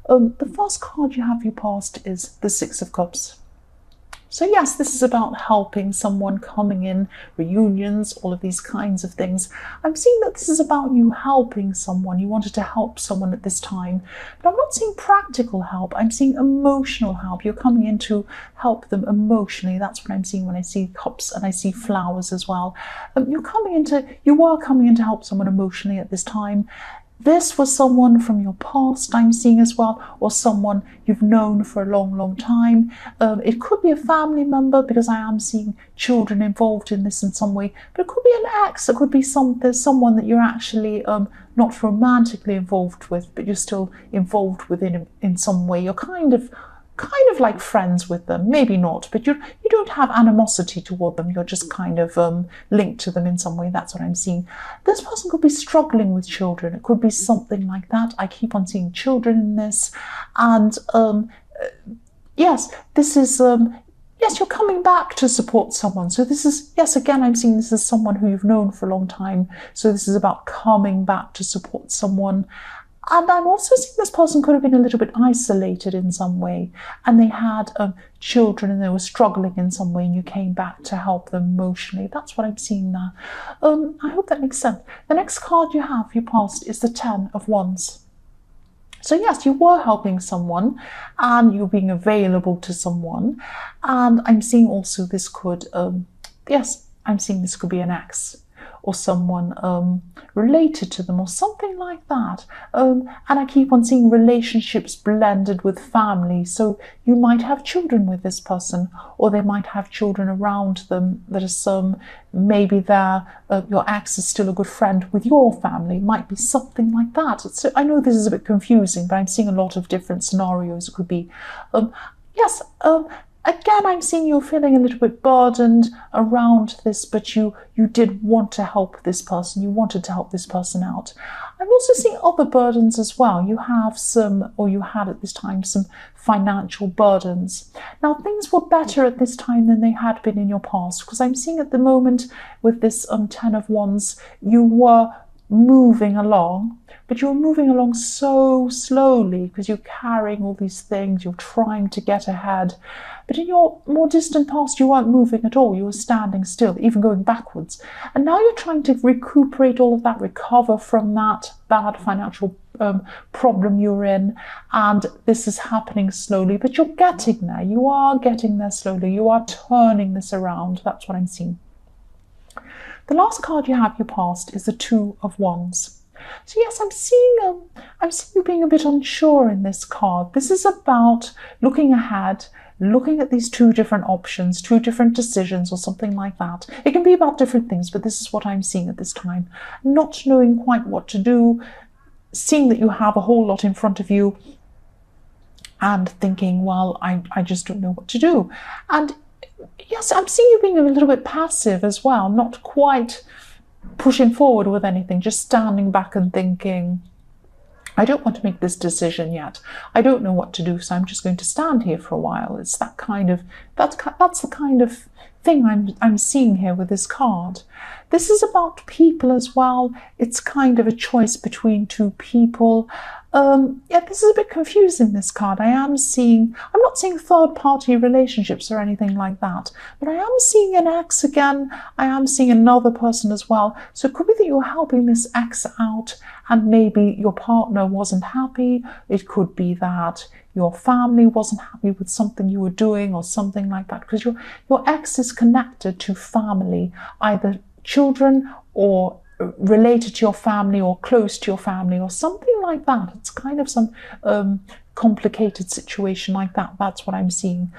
The first card you have your past is the Six of Cups. So yes, this is about helping someone, coming in, reunions, all of these kinds of things. I'm seeing that this is about you helping someone. You wanted to help someone at this time. But I'm not seeing practical help. I'm seeing emotional help. You're coming in to help them emotionally. That's what I'm seeing when I see cups and I see flowers as well. You were coming in to help someone emotionally at this time. This was someone from your past I'm seeing as well, or someone you've known for a long, long time. It could be a family member, because I am seeing children involved in this in some way, but it could be an ex. It could be there's someone that you're actually not romantically involved with, but you're still involved with in some way. You're kind of like friends with them, maybe not, but you don't have animosity toward them. You're just kind of linked to them in some way. That's what I'm seeing. This person could be struggling with children. It could be something like that. I keep on seeing children in this, and yes, this is yes, you're coming back to support someone. So this is, yes, again, I'm seeing this as someone who you've known for a long time. So this is about coming back to support someone. And I'm also seeing this person could have been a little bit isolated in some way, and they had children and they were struggling in some way, and you came back to help them emotionally. That's what I'm seeing there. I hope that makes sense. The next card you have, your past, is the Ten of Wands. So yes, you were helping someone and you're being available to someone. And I'm seeing also this could, yes, I'm seeing this could be an ex, or someone related to them, or something like that. And I keep on seeing relationships blended with family. So you might have children with this person, or they might have children around them that are maybe your ex is still a good friend with your family. It might be something like that. So I know this is a bit confusing, but I'm seeing a lot of different scenarios. It could be, yes, again, I'm seeing you're feeling a little bit burdened around this, but you did want to help this person. You wanted to help this person out. I'm also seeing other burdens as well. You have you had at this time, some financial burdens. Now, things were better at this time than they had been in your past, because I'm seeing at the moment with this Ten of Wands, you were moving along, but you're moving along so slowly because you're carrying all these things, you're trying to get ahead. But in your more distant past, you weren't moving at all. You were standing still, even going backwards. And now you're trying to recuperate all of that, recover from that bad financial problem you're in. And this is happening slowly, but you're getting there. You are getting there slowly. You are turning this around. That's what I'm seeing. The last card you have, your past, is the Two of Wands. So yes, I'm seeing you being a bit unsure in this card. This is about looking ahead, looking at these two different options, two different decisions, or something like that. It can be about different things, but this is what I'm seeing at this time. Not knowing quite what to do, seeing that you have a whole lot in front of you, and thinking, well, I just don't know what to do. And yes, I'm seeing you being a little bit passive as well, not quite pushing forward with anything, just standing back and thinking, I don't want to make this decision yet. I don't know what to do, so I'm just going to stand here for a while. It's that's the kind of thing I'm seeing here with this card. This is about people as well. It's kind of a choice between two people. Yeah, this is a bit confusing, this card. I'm not seeing third-party relationships or anything like that, but I am seeing an ex again. I am seeing another person as well. So it could be that you're helping this ex out and maybe your partner wasn't happy. It could be that your family wasn't happy with something you were doing or something like that, because your ex is connected to family, either children or related to your family or close to your family or something like that. It's kind of some complicated situation like that. That's what I'm seeing.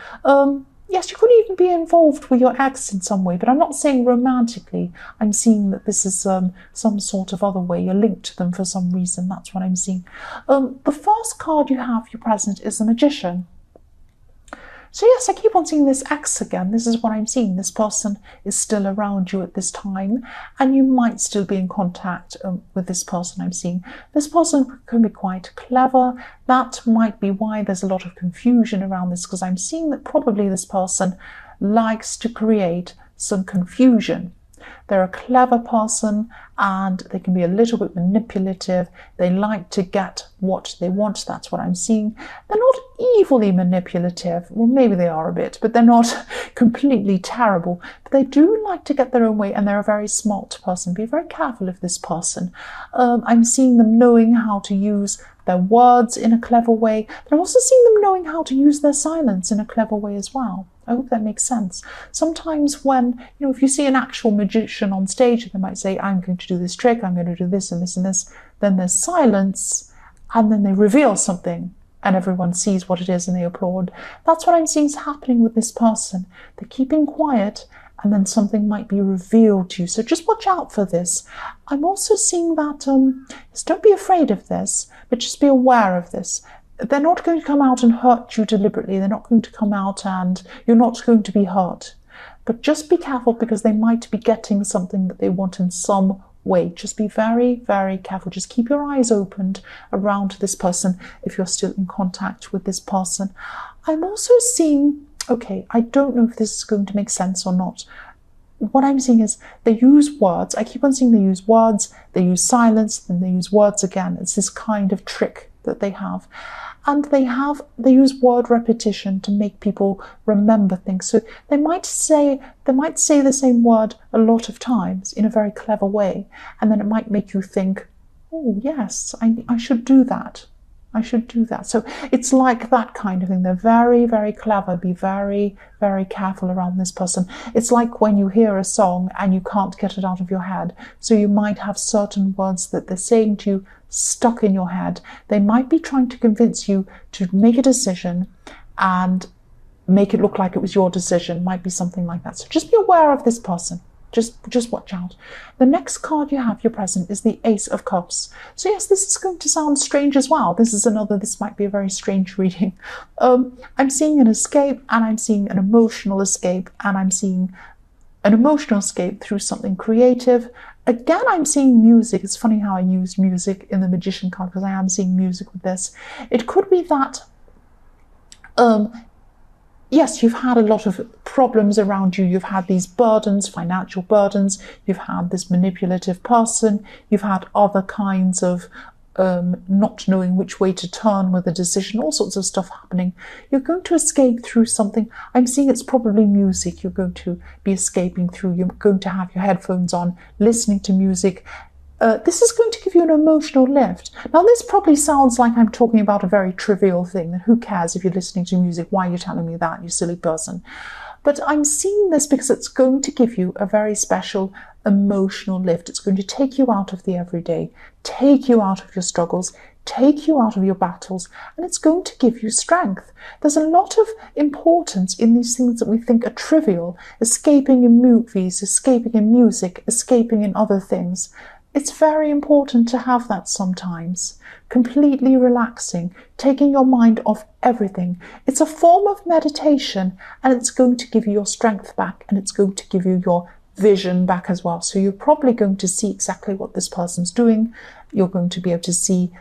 Yes, you could even be involved with your ex in some way, but I'm not saying romantically. I'm seeing that this is some sort of other way. You're linked to them for some reason. That's what I'm seeing. The first card you have, your present, is the Magician. So yes, I keep on seeing this ex again. This is what I'm seeing. This person is still around you at this time, and you might still be in contact with this person I'm seeing. This person can be quite clever. That might be why there's a lot of confusion around this, because I'm seeing that probably this person likes to create some confusion. They're a clever person and they can be a little bit manipulative. They like to get what they want. That's what I'm seeing. They're not evilly manipulative. Well, maybe they are a bit, but they're not completely terrible. But they do like to get their own way, and they're a very smart person. Be very careful of this person. I'm seeing them knowing how to use their words in a clever way. But I'm also seeing them knowing how to use their silence in a clever way as well. I hope that makes sense. Sometimes when, if you see an actual magician on stage, they might say, I'm going to do this trick, I'm going to do this and this and this. Then there's silence, and then they reveal something, and everyone sees what it is and they applaud. That's what I'm seeing is happening with this person. They're keeping quiet, and then something might be revealed to you. So just watch out for this. I'm also seeing that, don't be afraid of this, but just be aware of this. They're not going to come out and hurt you deliberately. They're not going to come out and you're not going to be hurt. But just be careful, because they might be getting something that they want in some way. Just be very, very careful. Just keep your eyes opened around this person if you're still in contact with this person. I'm also seeing, okay, I don't know if this is going to make sense or not. What I'm seeing is they use words. I keep on seeing they use words, they use silence, then they use words again. It's this kind of trick that they have. And they use word repetition to make people remember things. So they might say the same word a lot of times in a very clever way, and then it might make you think, oh yes, I should do that. I should do that. So it's like that kind of thing. They're very, very clever. Be very, very careful around this person. It's like when you hear a song and you can't get it out of your head. So you might have certain words that they're saying to you stuck in your head. They might be trying to convince you to make a decision and make it look like it was your decision. Might be something like that. So just be aware of this person. Just watch out. The next card you have, your present, is the Ace of Cups. So yes, this is going to sound strange as well. This might be a very strange reading. I'm seeing an escape, and I'm seeing an emotional escape, and I'm seeing an emotional escape through something creative. Again, I'm seeing music. It's funny how I used music in the Magician card, because I am seeing music with this. It could be that yes, you've had a lot of problems around you. You've had these burdens, financial burdens. You've had this manipulative person. You've had other kinds of not knowing which way to turn with a decision, all sorts of stuff happening. You're going to escape through something. I'm seeing it's probably music you're going to be escaping through. You're going to have your headphones on, listening to music. This is going to give you an emotional lift. Now, this probably sounds like I'm talking about a very trivial thing. Who cares if you're listening to music? Why are you telling me that, you silly person? But I'm seeing this because it's going to give you a very special emotional lift. It's going to take you out of the everyday, take you out of your struggles, take you out of your battles, and it's going to give you strength. There's a lot of importance in these things that we think are trivial, escaping in movies, escaping in music, escaping in other things. It's very important to have that sometimes. Completely relaxing, taking your mind off everything. It's a form of meditation, and it's going to give you your strength back, and it's going to give you your vision back as well. So you're probably going to see exactly what this person's doing. You're going to be able to see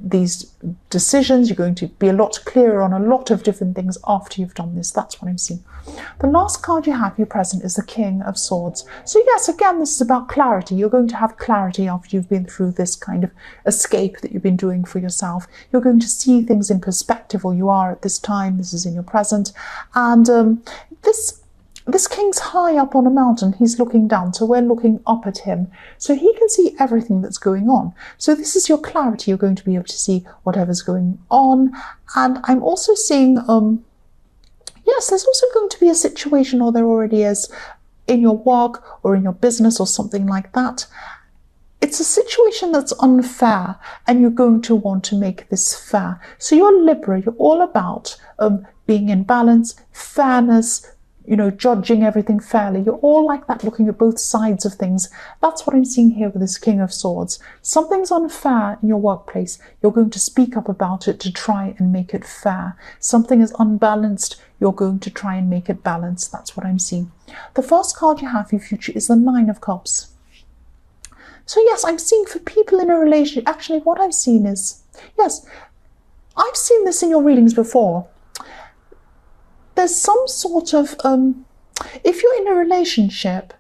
these decisions. You're going to be a lot clearer on a lot of different things after you've done this. That's what I'm seeing. The last card you have, your present, is the King of Swords. So yes, again, this is about clarity. You're going to have clarity after you've been through this kind of escape that you've been doing for yourself. You're going to see things in perspective, or you are at this time. This is in your present. And this king's high up on a mountain. He's looking down, so we're looking up at him. So he can see everything that's going on. So this is your clarity. You're going to be able to see whatever's going on. And I'm also seeing, yes, there's also going to be a situation, or there already is, in your work or in your business or something like that. It's a situation that's unfair, and you're going to want to make this fair. So you're Libra. You're all about being in balance, fairness, judging everything fairly. You're all like that, looking at both sides of things. That's what I'm seeing here with this King of Swords. Something's unfair in your workplace. You're going to speak up about it to try and make it fair. Something is unbalanced. You're going to try and make it balanced. That's what I'm seeing. The first card you have for your future is the Nine of Cups. So yes, I'm seeing for people in a relationship, actually what I've seen is, yes, I've seen this in your readings before. There's some sort of, if you're in a relationship,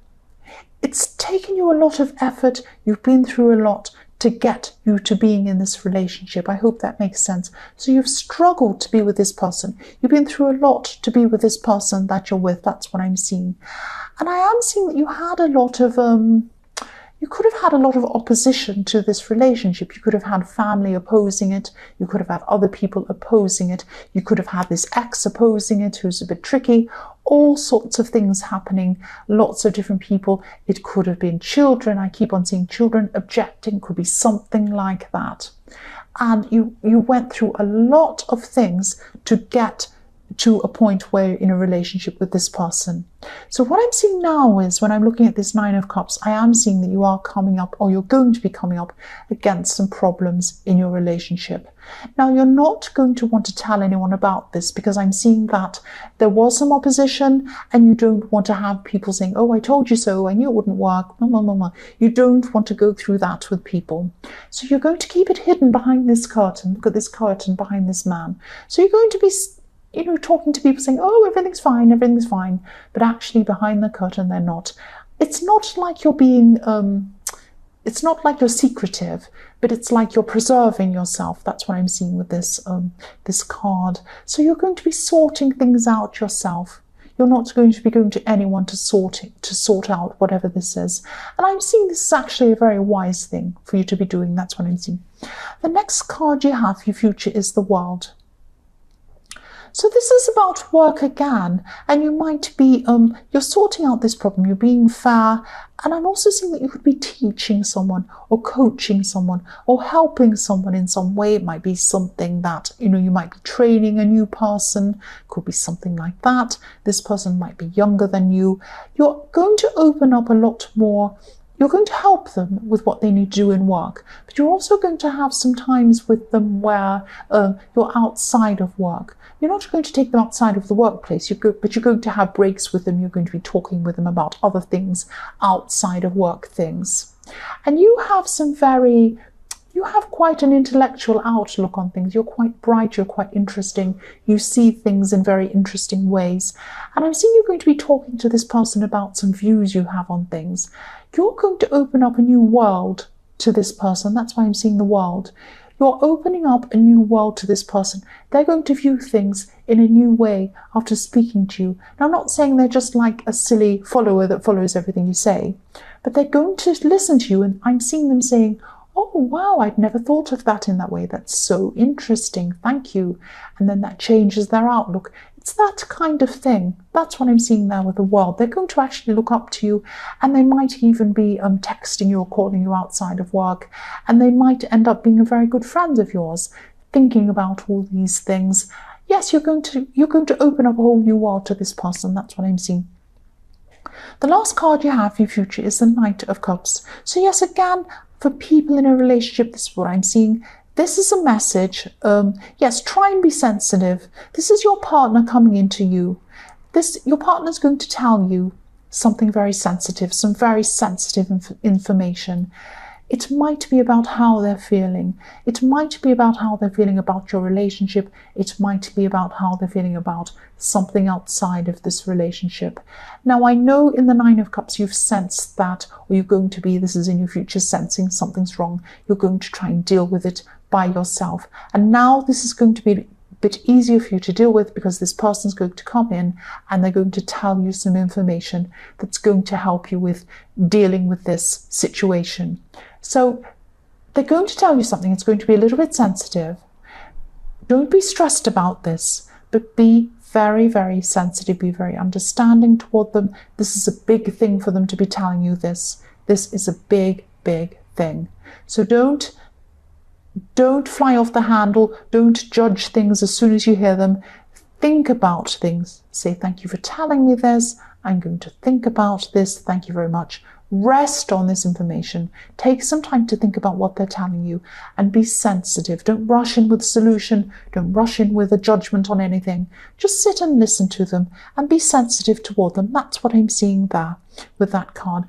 It's taken you a lot of effort. You've been through a lot to get you to being in this relationship. I hope that makes sense. So you've struggled to be with this person. You've been through a lot to be with this person that you're with. That's what I'm seeing. And I am seeing that you had a lot of, you could have had a lot of opposition to this relationship. You could have had family opposing it. You could have had other people opposing it. You could have had this ex opposing it, who's a bit tricky. All sorts of things happening, lots of different people. It could have been children. I keep on seeing children objecting. Could be something like that. And you went through a lot of things to get to a point where you're in a relationship with this person. So what I'm seeing now is, when I'm looking at this Nine of Cups, I am seeing that you are coming up, or you're going to be coming up against some problems in your relationship. Now, you're not going to want to tell anyone about this, because I'm seeing that there was some opposition, and you don't want to have people saying, oh, I told you so, I knew it wouldn't work. You don't want to go through that with people. So you're going to keep it hidden behind this curtain. Look at this curtain behind this man. So you're going to be talking to people saying, oh, everything's fine, but actually behind the curtain, they're not. It's not like you're being, it's not like you're secretive, but it's like you're preserving yourself. That's what I'm seeing with this, this card. So you're going to be sorting things out yourself. You're not going to be going to anyone to sort out whatever this is. And I'm seeing this is actually a very wise thing for you to be doing. That's what I'm seeing. The next card you have for your future is the World. So this is about work again, and you might be, you're sorting out this problem, you're being fair, and I'm also seeing that you could be teaching someone, or coaching someone, or helping someone in some way. It might be something that, you might be training a new person, could be something like that. This person might be younger than you. You're going to open up a lot more. You're going to help them with what they need to do in work, but you're also going to have some times with them where you're outside of work. You're not going to take them outside of the workplace, but you're going to have breaks with them. You're going to be talking with them about other things outside of work things. And you have quite an intellectual outlook on things. You're quite bright, you're quite interesting. You see things in very interesting ways. And I'm seeing you're going to be talking to this person about some views you have on things. You're going to open up a new world to this person. That's why I'm seeing the World. You're opening up a new world to this person. They're going to view things in a new way after speaking to you. Now, I'm not saying they're just like a silly follower that follows everything you say, but they're going to listen to you, and I'm seeing them saying, oh, wow, I'd never thought of that in that way. That's so interesting. Thank you. And then that changes their outlook. It's that kind of thing. That's what I'm seeing now with the World. They're going to actually look up to you, and they might even be texting you or calling you outside of work, and they might end up being a very good friend of yours, thinking about all these things. Yes, you're going to open up a whole new world to this person. That's what I'm seeing. The last card you have for your future is the Knight of Cups. So yes, again, for people in a relationship, this is what I'm seeing. This is a message. Yes, try and be sensitive. This is your partner coming into you. Your partner's going to tell you something very sensitive, some very sensitive information. It might be about how they're feeling. It might be about how they're feeling about your relationship. It might be about how they're feeling about something outside of this relationship. Now, I know in the Nine of Cups you've sensed that, or you're going to be, this is in your future, sensing something's wrong. You're going to try and deal with it by yourself. And now this is going to be a bit easier for you to deal with, because this person's going to come in and they're going to tell you some information that's going to help you with dealing with this situation. So they're going to tell you something. It's going to be a little bit sensitive. Don't be stressed about this, but be very, very sensitive. Be very understanding toward them. This is a big thing for them to be telling you this. This is a big, big thing. So don't fly off the handle. Don't judge things as soon as you hear them. Think about things. Say, thank you for telling me this. I'm going to think about this. Thank you very much. Rest on this information. Take some time to think about what they're telling you, and be sensitive. Don't rush in with a solution. Don't rush in with a judgment on anything. Just sit and listen to them and be sensitive toward them. That's what I'm seeing there with that card.